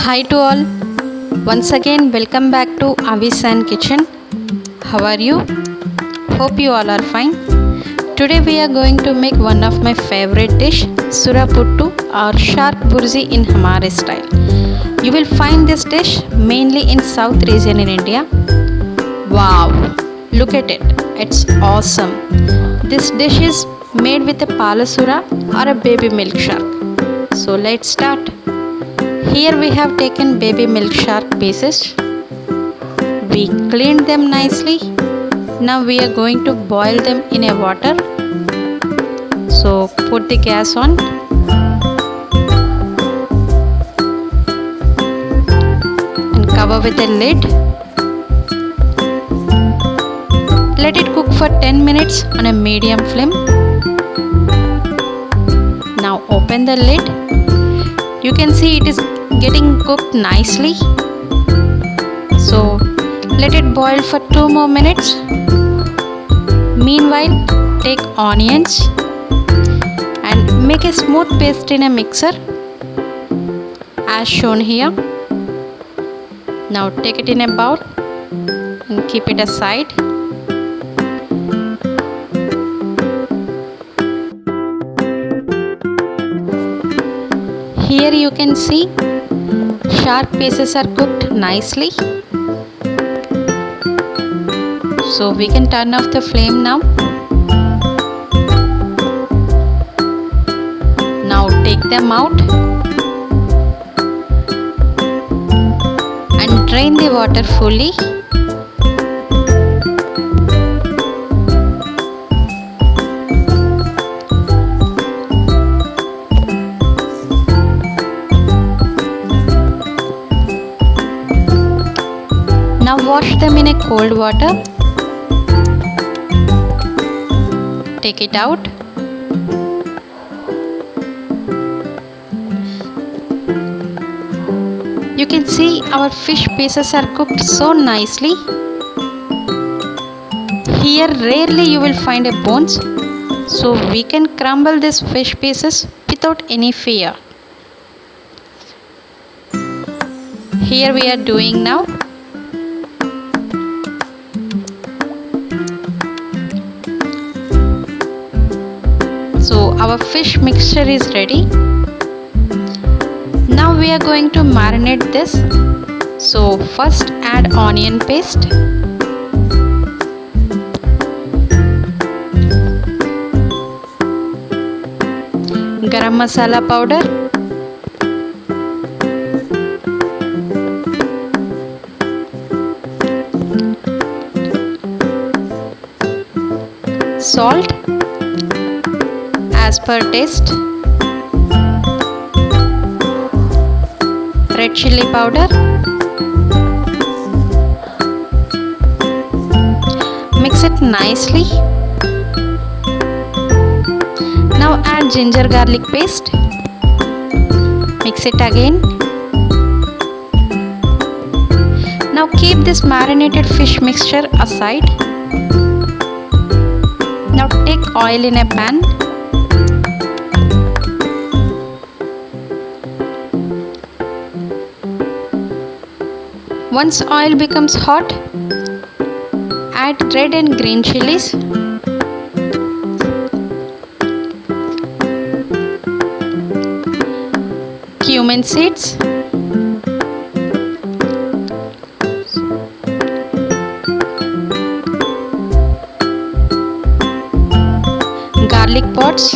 Hi to all. Once again, welcome back to Avis and Kitchen. How are you? Hope you all are fine. Today we are going to make one of my favorite dish, Sura Puttu or shark burji in Hamare style. You will find this dish mainly in South region in India. Wow! Look at it. It's awesome. This dish is made with a palasura or a baby milk shark. So let's start. Here we have taken baby milk shark pieces. We cleaned them nicely. Now we are going to boil them in a water. So put the gas on. And cover with a lid. Let it cook for 10 minutes on a medium flame. Now open the lid. You can see it is getting cooked nicely. So let it boil for 2 more minutes. Meanwhile, take onions and make a smooth paste in a mixer as shown here. Now take it in a bowl and keep it aside. Here you can see shark pieces are cooked nicely. So we can turn off the flame now. Now take them out and drain the water fully. Now wash them in a cold water. Take it out. You can see our fish pieces are cooked so nicely. Here rarely you will find a bones, so we can crumble these fish pieces without any fear. Here we are doing now. So our fish mixture is ready. Now we are going to marinate this. So first add onion paste. Garam masala powder. Salt as per taste. Red chilli powder. Mix it nicely. Now add ginger garlic paste. Mix it again. Now keep this marinated fish mixture aside. Now take oil in a pan. Once oil becomes hot, add red and green chilies. Cumin seeds. Garlic pods.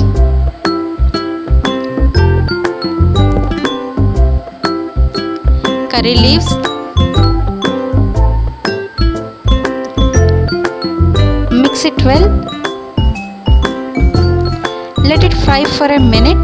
Curry leaves. Mix it well. Let it fry for a minute.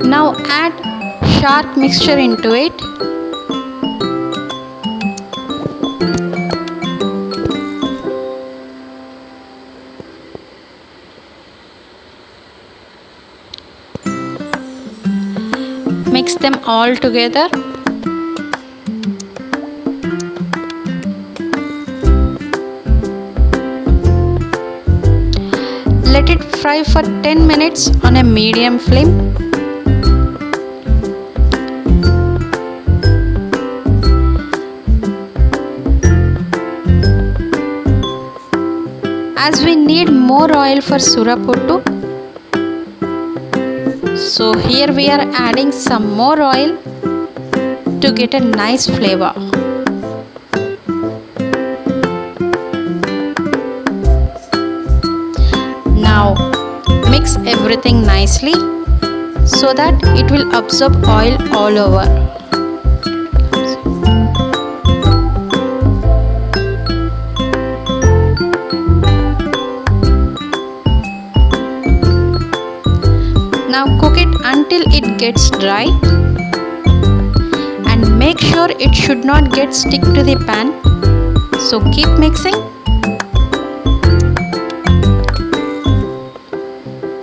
Now add shark mixture into it. Mix them all together. Let it fry for 10 minutes on a medium flame. As we need more oil for Sura Puttu, so here we are adding some more oil to get a nice flavor. Now mix everything nicely so that it will absorb oil all over. Now cook it until it gets dry and make sure it should not get stick to the pan. So keep mixing.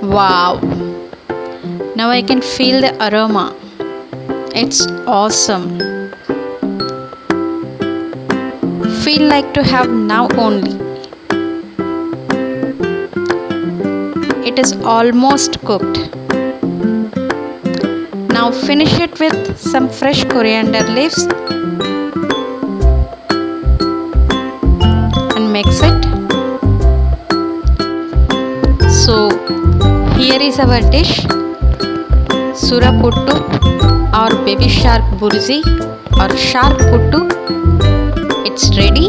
Wow! Now I can feel the aroma. It's awesome. Feel like to have now only. It is almost cooked. Now finish it with some fresh coriander leaves and mix it. So here is our dish, Sura Puttu or baby shark burji or shark puttu. It's ready.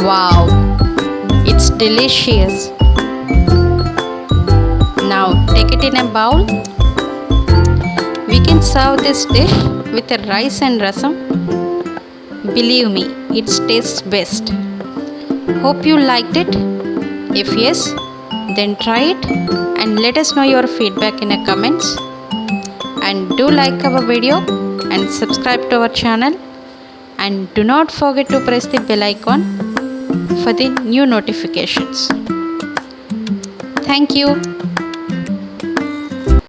Wow, it's delicious. Now take it in a bowl. We can serve this dish with a rice and rasam. Believe me, it tastes best. Hope you liked it. If yes, then try it and let us know your feedback in the comments. And do like our video and subscribe to our channel. And do not forget to press the bell icon for the new notifications. Thank you.